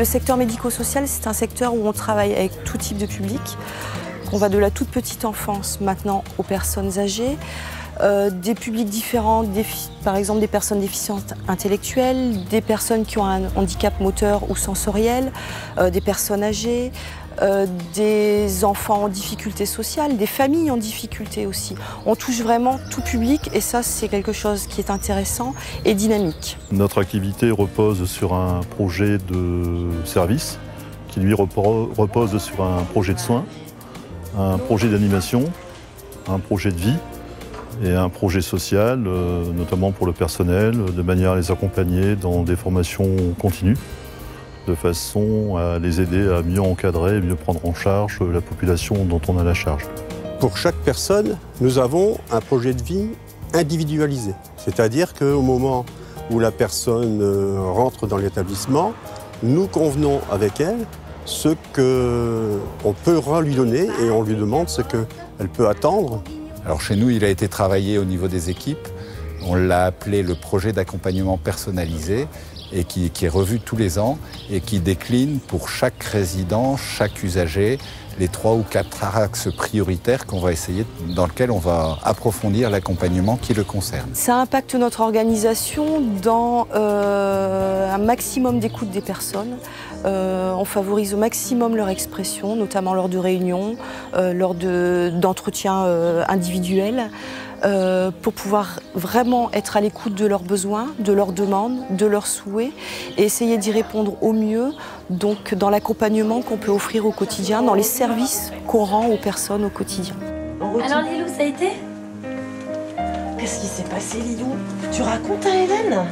secteur médico-social, c'est un secteur où on travaille avec tout type de public. On va de la toute petite enfance maintenant aux personnes âgées, des publics différents, par exemple des personnes déficientes intellectuelles, des personnes qui ont un handicap moteur ou sensoriel, des personnes âgées, des enfants en difficulté sociale, des familles en difficulté aussi. On touche vraiment tout public et ça c'est quelque chose qui est intéressant et dynamique. Notre activité repose sur un projet de service qui lui repose sur un projet de soins, un projet d'animation, un projet de vie et un projet social, notamment pour le personnel, de manière à les accompagner dans des formations continues, de façon à les aider à mieux encadrer et mieux prendre en charge la population dont on a la charge. Pour chaque personne, nous avons un projet de vie individualisé. C'est-à-dire qu'au moment où la personne rentre dans l'établissement, nous convenons avec elle ce qu'on peut lui donner et on lui demande ce qu'elle peut attendre. Alors chez nous, il a été travaillé au niveau des équipes. On l'a appelé le projet d'accompagnement personnalisé et qui est revu tous les ans et qui décline pour chaque résident, chaque usager, les 3 ou 4 axes prioritaires dans lesquels on va approfondir l'accompagnement qui le concerne. Ça impacte notre organisation dans un maximum d'écoute des personnes. On favorise au maximum leur expression, notamment lors de réunions, lors d'entretiens individuels, pour pouvoir vraiment être à l'écoute de leurs besoins, de leurs demandes, de leurs souhaits et essayer d'y répondre au mieux, donc dans l'accompagnement qu'on peut offrir au quotidien, dans les services qu'on rend aux personnes au quotidien. Alors Lilou, ça a été? Qu'est-ce qui s'est passé, Lilou? Tu racontes à Hélène?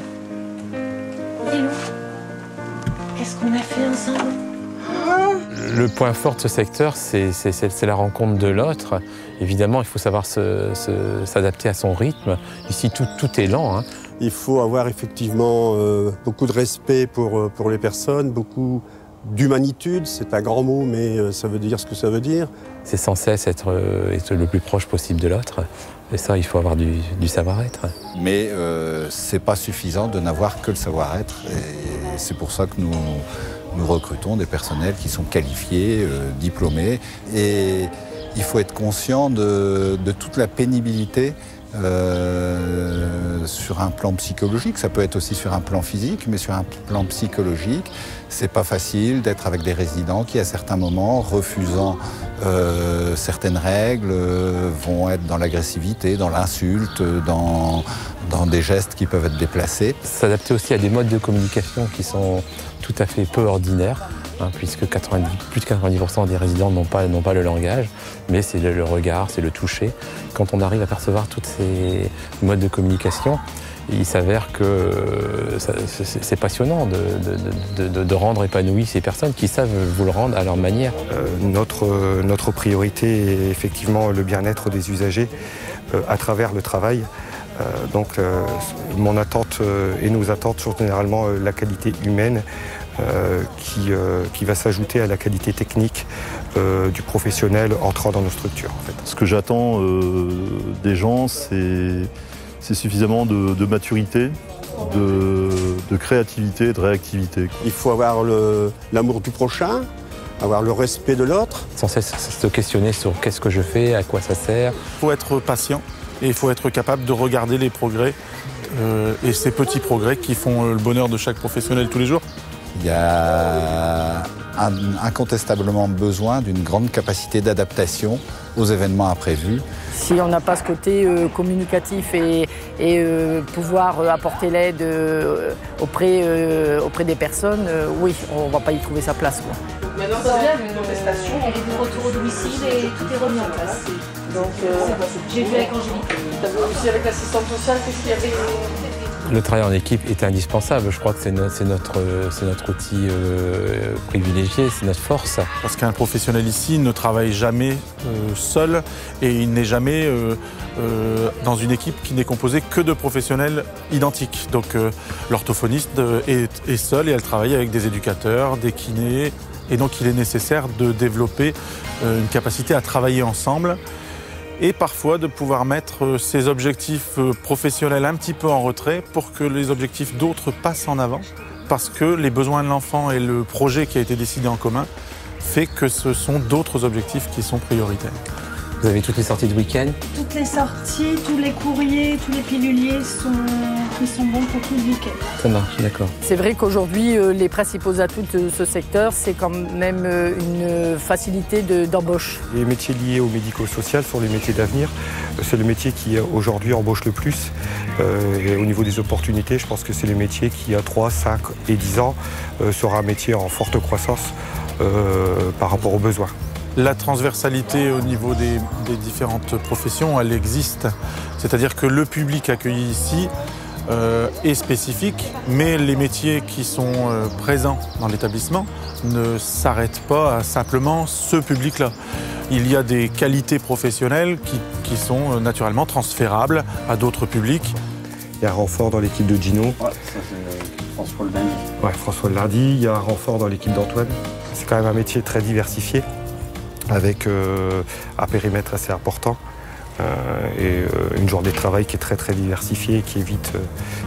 Lilou, qu'est-ce qu'on a fait ensemble? Le point fort de ce secteur, c'est la rencontre de l'autre. Évidemment, il faut savoir s'adapter à son rythme. Ici, tout est lent. Hein. Il faut avoir effectivement beaucoup de respect pour les personnes, beaucoup d'humanitude. C'est un grand mot, mais ça veut dire ce que ça veut dire. C'est sans cesse être le plus proche possible de l'autre. Et ça, il faut avoir du savoir-être. Mais c'est pas suffisant de n'avoir que le savoir-être. Et c'est pour ça que nous recrutons des personnels qui sont qualifiés, diplômés. Et il faut être conscient de toute la pénibilité sur un plan psychologique. Ça peut être aussi sur un plan physique, mais sur un plan psychologique, c'est pas facile d'être avec des résidents qui, à certains moments, refusant certaines règles, vont être dans l'agressivité, dans l'insulte, dans des gestes qui peuvent être déplacés. S'adapter aussi à des modes de communication qui sont tout à fait peu ordinaires, hein, puisque plus de 90% des résidents n'ont pas le langage, mais c'est le regard, c'est le toucher. Quand on arrive à percevoir tous ces modes de communication, il s'avère que c'est passionnant de rendre épanouies ces personnes qui savent vous le rendre à leur manière. Notre priorité est effectivement le bien-être des usagers à travers le travail. Donc mon attente et nos attentes sont généralement la qualité humaine qui va s'ajouter à la qualité technique du professionnel entrant dans nos structures. En fait. Ce que j'attends des gens, c'est suffisamment de maturité, de créativité, de réactivité. Il faut avoir l'amour du prochain, avoir le respect de l'autre. Sans cesse se questionner sur qu'est-ce que je fais, à quoi ça sert. Il faut être patient et il faut être capable de regarder les progrès et ces petits progrès qui font le bonheur de chaque professionnel tous les jours. Il y a incontestablement besoin d'une grande capacité d'adaptation aux événements imprévus. Si on n'a pas ce côté communicatif et pouvoir apporter l'aide auprès des personnes, oui, on ne va pas y trouver sa place. Quoi. Maintenant, ça vient d'une contestation. elle est de retour au domicile et tout est remis en place. Donc, j'ai vu avec Angélique. Tu as vu aussi avec l'assistante sociale, qu'est-ce qu'il y avait? Le travail en équipe est indispensable. Je crois que c'est notre outil privilégié, c'est notre force. Parce qu'un professionnel ici ne travaille jamais seul et il n'est jamais dans une équipe qui n'est composée que de professionnels identiques. Donc l'orthophoniste est seul et elle travaille avec des éducateurs, des kinés. Et donc il est nécessaire de développer une capacité à travailler ensemble et parfois de pouvoir mettre ses objectifs professionnels un petit peu en retrait pour que les objectifs d'autres passent en avant parce que les besoins de l'enfant et le projet qui a été décidé en commun fait que ce sont d'autres objectifs qui sont prioritaires. Vous avez toutes les sorties de week-end? Toutes les sorties, tous les courriers, tous les piluliers sont bons pour tout le week-end. Ça marche, d'accord. C'est vrai qu'aujourd'hui, les principaux atouts de ce secteur, c'est quand même une facilité d'embauche. Les métiers liés au médico-social sont les métiers d'avenir. C'est le métier qui aujourd'hui embauche le plus. Et au niveau des opportunités, je pense que c'est le métier qui, à 3, 5 et 10 ans, sera un métier en forte croissance par rapport aux besoins. La transversalité au niveau des différentes professions, elle existe. C'est-à-dire que le public accueilli ici est spécifique, mais les métiers qui sont présents dans l'établissement ne s'arrêtent pas à simplement ce public-là. Il y a des qualités professionnelles qui sont naturellement transférables à d'autres publics. Il y a un renfort dans l'équipe de Gino. Ouais, ça c'est François le Lundi. Ouais, François le Lundi. Il y a un renfort dans l'équipe d'Antoine. C'est quand même un métier très diversifié, avec un périmètre assez important et une journée de travail qui est très très diversifiée,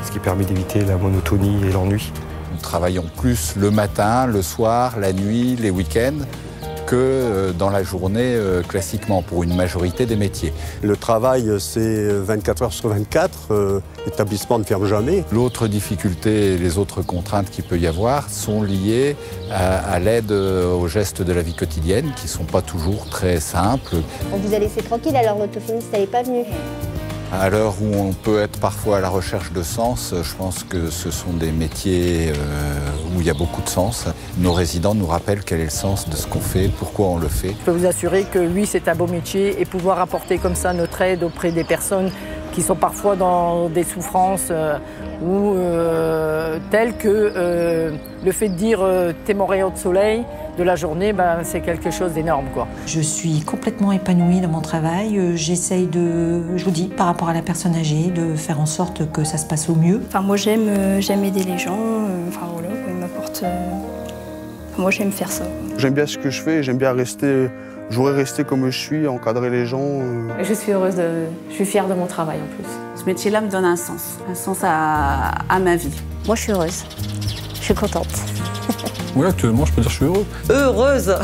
ce qui permet d'éviter la monotonie et l'ennui. Nous travaillons plus le matin, le soir, la nuit, les week-ends que dans la journée classiquement pour une majorité des métiers. Le travail, c'est 24 heures sur 24, l'établissement ne ferme jamais. L'autre difficulté et les autres contraintes qu'il peut y avoir sont liées à l'aide aux gestes de la vie quotidienne qui ne sont pas toujours très simples. On vous a laissé tranquille, alors l'orthophoniste n'est pas venu. À l'heure où on peut être parfois à la recherche de sens, je pense que ce sont des métiers où il y a beaucoup de sens. Nos résidents nous rappellent quel est le sens de ce qu'on fait, pourquoi on le fait. Je peux vous assurer que oui, c'est un beau métier et pouvoir apporter comme ça notre aide auprès des personnes qui sont parfois dans des souffrances ou telles que le fait de dire t'es mon rayon de soleil de la journée, c'est quelque chose d'énorme, quoi. Je suis complètement épanouie dans mon travail. J'essaye je vous dis, par rapport à la personne âgée, de faire en sorte que ça se passe au mieux. Enfin, moi j'aime aider les gens. Enfin voilà, ils m'apportent. Moi j'aime faire ça. J'aime bien ce que je fais. J'aime bien rester. Je voudrais rester comme je suis, encadrer les gens. Je suis heureuse, je suis fière de mon travail en plus. Ce métier-là me donne un sens à ma vie. Moi je suis heureuse. Je suis contente. Oui, actuellement, je peux dire que je suis heureux. Heureuse.